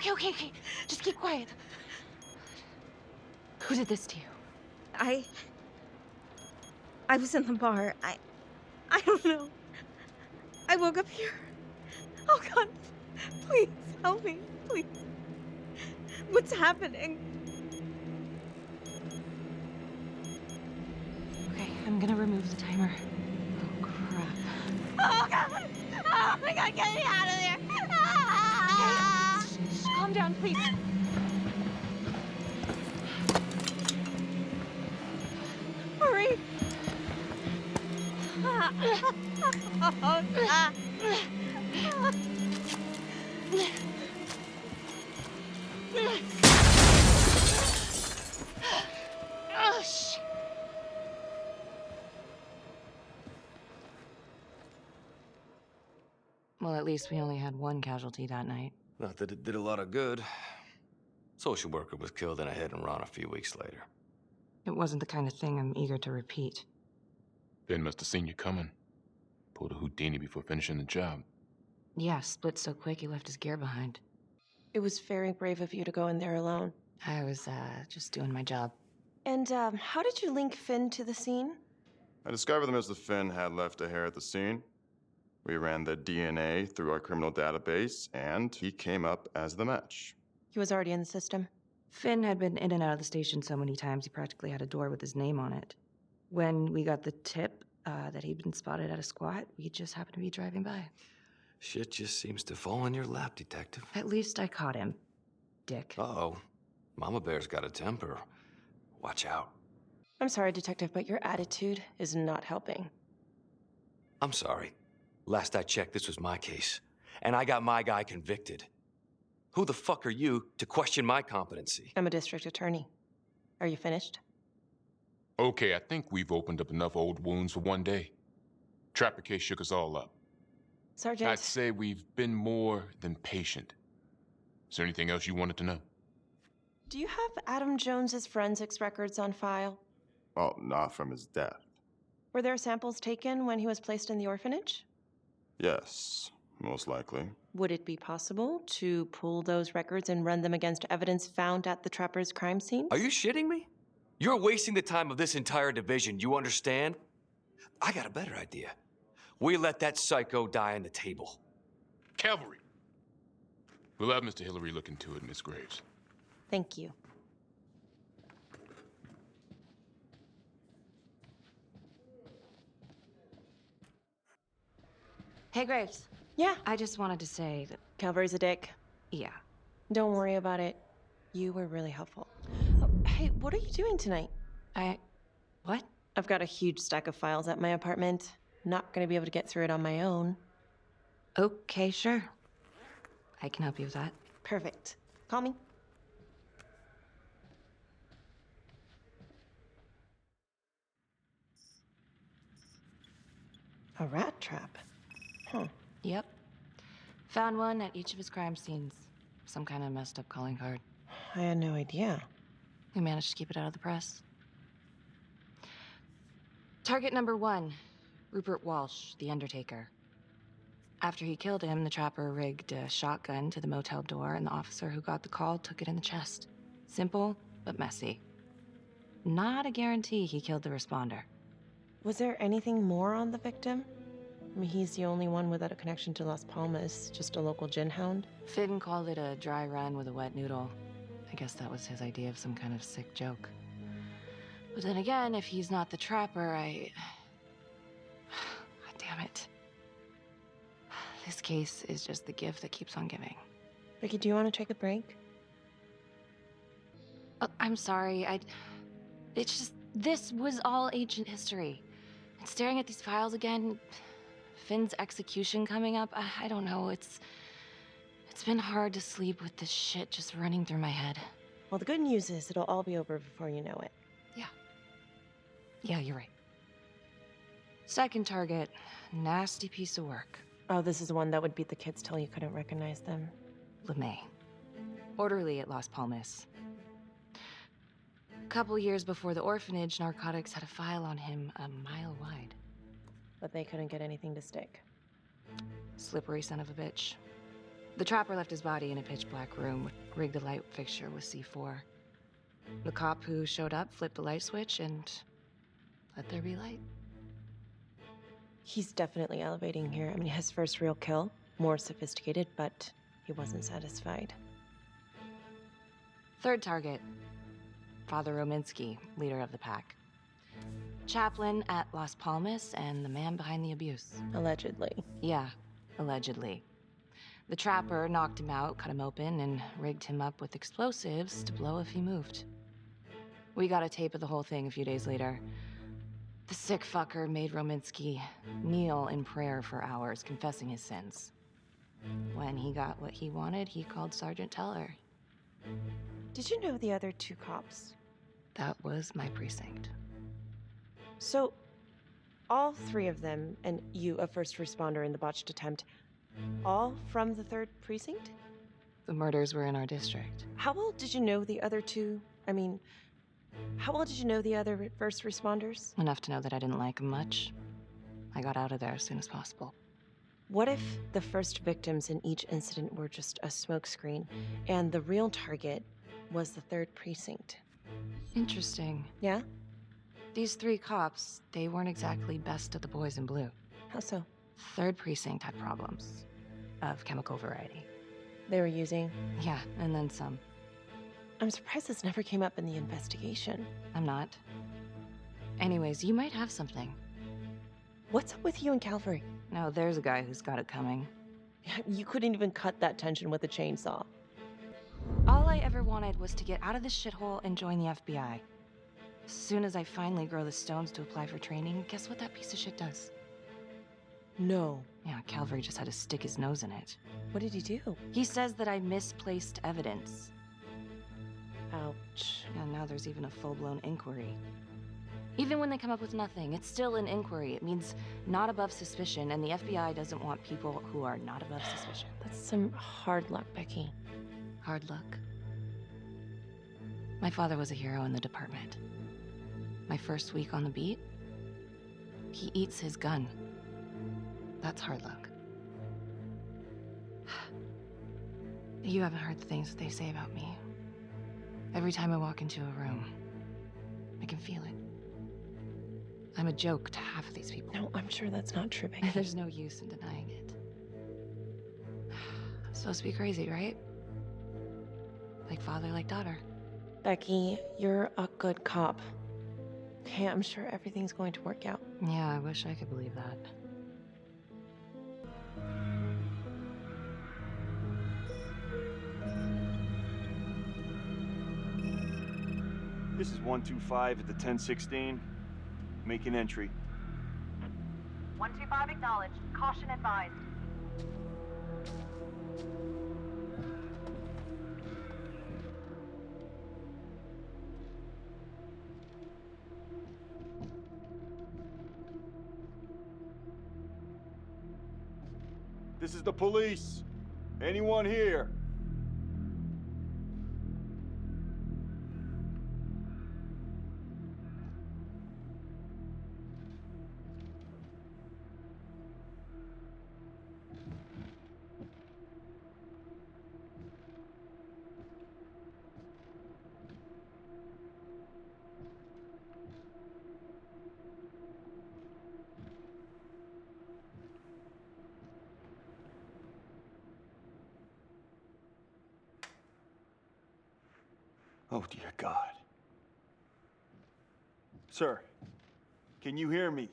Okay. Just keep quiet. Who did this to you? I was in the bar. I don't know. I woke up here. Oh God, please help me, please. What's happening? Okay, I'm gonna remove the timer. Oh, crap. Oh God! Oh my God, get me out of there! Ah! Okay, shh, calm down, please. Hurry! Oh, God. Oh, shit. Well, at least we only had one casualty that night. Not that it did a lot of good. Social worker was killed in a hit and run a few weeks later. It wasn't the kind of thing I'm eager to repeat. Ben must have seen you coming. Pulled a Houdini before finishing the job. Yeah, split so quick he left his gear behind. It was very brave of you to go in there alone. I was, just doing my job. And, how did you link Finn to the scene? I discovered that Mr. Finn had left a hair at the scene. We ran the DNA through our criminal database, and he came up as the match. He was already in the system. Finn had been in and out of the station so many times he practically had a door with his name on it. When we got the tip that he'd been spotted at a squat, we just happened to be driving by. Shit just seems to fall in your lap, Detective. At least I caught him, dick. Uh-oh. Mama Bear's got a temper. Watch out. I'm sorry, Detective, but your attitude is not helping. I'm sorry. Last I checked, this was my case. And I got my guy convicted. Who the fuck are you to question my competency? I'm a district attorney. Are you finished? Okay, I think we've opened up enough old wounds for one day. Trapper case shook us all up. Sergeant. I'd say we've been more than patient. Is there anything else you wanted to know? Do you have Adam Jones's forensics records on file? Well, not from his death. Were there samples taken when he was placed in the orphanage? Yes, most likely. Would it be possible to pull those records and run them against evidence found at the Trapper's crime scene? Are you shitting me? You're wasting the time of this entire division, you understand? I got a better idea. We let that psycho die on the table. Cavalry! We'll have Mr. Hillary look into it, Miss Graves. Thank you. Hey, Graves. Yeah, I just wanted to say that, Calvary's a dick. yeah. Don't worry about it. You were really helpful. Oh, hey, what are you doing tonight? What? I've got a huge stack of files at my apartment. Not gonna be able to get through it on my own. Okay, sure. I can help you with that. Perfect. Call me. A rat trap. Huh. Yep. Found one at each of his crime scenes. Some kind of messed up calling card. I had no idea. We managed to keep it out of the press. Target number 1, Rupert Walsh, the Undertaker. After he killed him, the trapper rigged a shotgun to the motel door, and the officer who got the call took it in the chest. Simple, but messy. Not a guarantee he killed the responder. Was there anything more on the victim? I mean, he's the only one without a connection to Las Palmas, just a local gin hound. Finn called it a dry run with a wet noodle. I guess that was his idea of some kind of sick joke. But then again, if he's not the trapper, damn it. This case is just the gift that keeps on giving. Ricky, do you want to take a break? Oh, I'm sorry, it's just, this was all ancient history. And staring at these files again, Finn's execution coming up, I don't know, it's been hard to sleep with this shit just running through my head. Well, the good news is it'll all be over before you know it. Yeah, you're right. Second target, nasty piece of work. Oh, this is the one that would beat the kids till you couldn't recognize them. LeMay. Orderly at Las Palmas. A couple years before the orphanage, narcotics had a file on him a mile wide. But they couldn't get anything to stick. Slippery son of a bitch. The trapper left his body in a pitch-black room, rigged the light fixture with C4. The cop who showed up flipped the light switch and let there be light. He's definitely elevating here. I mean, his first real kill, more sophisticated, but he wasn't satisfied. Third target, Father Rominsky, leader of the pack. Chaplain at Las Palmas and the man behind the abuse. Allegedly. Yeah, allegedly. The trapper knocked him out, cut him open, and rigged him up with explosives to blow if he moved. We got a tape of the whole thing a few days later. The sick fucker made Rominsky kneel in prayer for hours, confessing his sins. When he got what he wanted, he called Sergeant Teller. Did you know the other two cops? That was my precinct. So, all three of them, and you, a first responder in the botched attempt, all from the 3rd precinct? The murders were in our district. How well did you know the other two? I mean, how well did you know the other first responders? Enough to know that I didn't like him much. I got out of there as soon as possible. What if the first victims in each incident were just a smokescreen, and the real target was the 3rd precinct? Interesting. Yeah? These 3 cops, they weren't exactly best of the boys in blue. How so? 3rd precinct had problems. Of chemical variety. They were using... Yeah, and then some. I'm surprised this never came up in the investigation. I'm not. Anyways, you might have something. What's up with you and Calvary? No, there's a guy who's got it coming. You couldn't even cut that tension with a chainsaw. All I ever wanted was to get out of this shithole and join the FBI. As soon as I finally grow the stones to apply for training, guess what that piece of shit does? No. Yeah, Calvary just had to stick his nose in it. What did he do? He says that I misplaced evidence. Ouch. And now there's even a full-blown inquiry. Even when they come up with nothing, it's still an inquiry. It means not above suspicion, and the FBI doesn't want people who are not above suspicion. That's some hard luck, Becky. Hard luck. My father was a hero in the department. My first week on the beat, he eats his gun. That's hard luck. You haven't heard the things that they say about me. Every time I walk into a room, I can feel it. I'm a joke to half of these people. No, I'm sure that's not true, Becky. There's no use in denying it. I'm supposed to be crazy, right? Like father, like daughter. Becky, you're a good cop. Okay, I'm sure everything's going to work out. Yeah, I wish I could believe that. This is 125 at the 1016. Make an entry. 125 acknowledged. Caution advised. This is the police. Anyone here? Oh, dear God. Sir, can you hear me?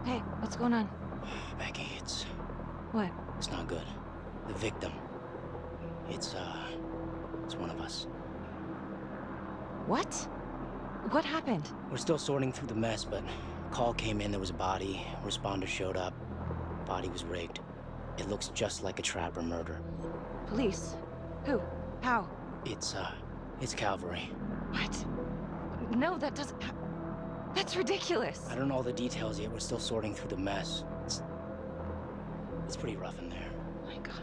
Hey, what's going on? Becky, What? it's not good. The victim. It's one of us. What? What happened? We're still sorting through the mess, but a call came in, there was a body. Responder showed up. Body was rigged. It looks just like a trapper murder. Police? Who? How? It's Calvary. What? No, that doesn't... That's ridiculous. I don't know all the details yet. We're still sorting through the mess. It's pretty rough in there. Oh my God.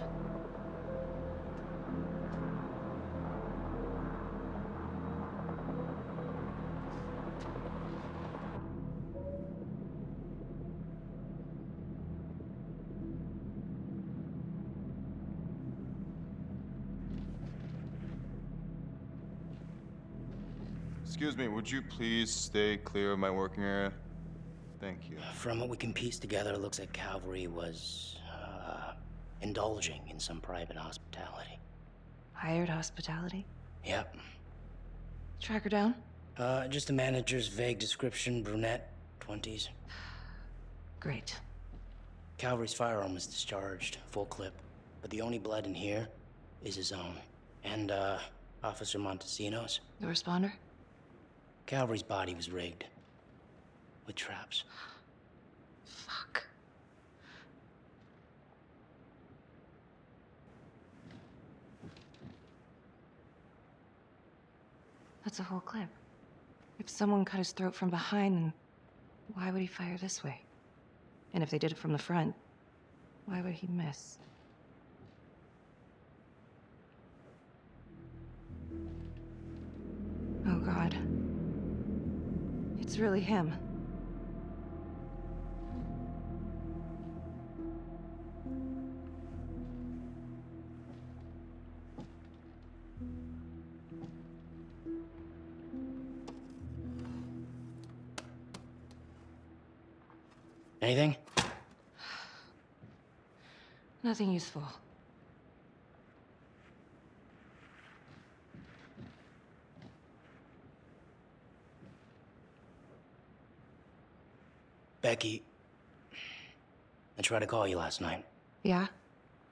Excuse me, would you please stay clear of my working area? Thank you. From what we can piece together, it looks like Calvary was, indulging in some private hospitality. Hired hospitality? Yep. Track her down? Just a manager's vague description, brunette, 20s. Great. Calvary's firearm was discharged, full clip. But the only blood in here is his own. And, Officer Montesino's. The responder? Calvary's body was rigged. With traps. Fuck. That's a whole clip. If someone cut his throat from behind, then why would he fire this way? And if they did it from the front, why would he miss? Oh, God. It's really him. Anything? Nothing useful. Becky, I tried to call you last night. Yeah?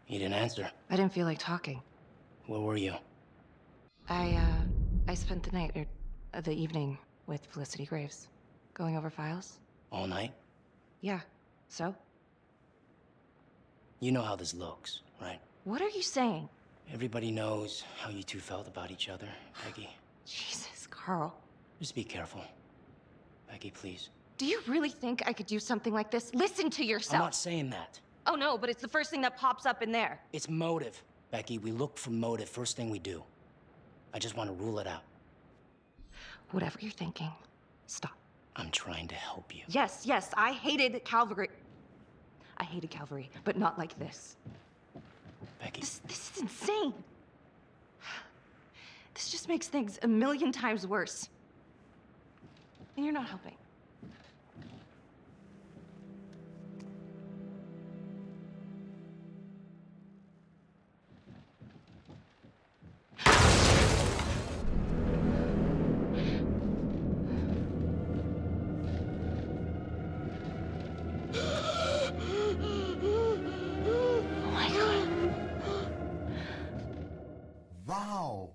You didn't answer. I didn't feel like talking. Where were you? I spent the night, or the evening, with Felicity Graves. Going over files. All night? Yeah. So? You know how this looks, right? What are you saying? Everybody knows how you two felt about each other, Becky. Jesus, Carl. Just be careful. Becky, please. Do you really think I could do something like this? Listen to yourself. I'm not saying that. Oh no, but it's the first thing that pops up in there. It's motive, Becky. We look for motive first thing we do. I just want to rule it out. Whatever you're thinking, stop. I'm trying to help you. Yes, I hated Calvary. I hated Calvary, but not like this. Becky. This is insane. This just makes things a million times worse. And you're not helping. Wow.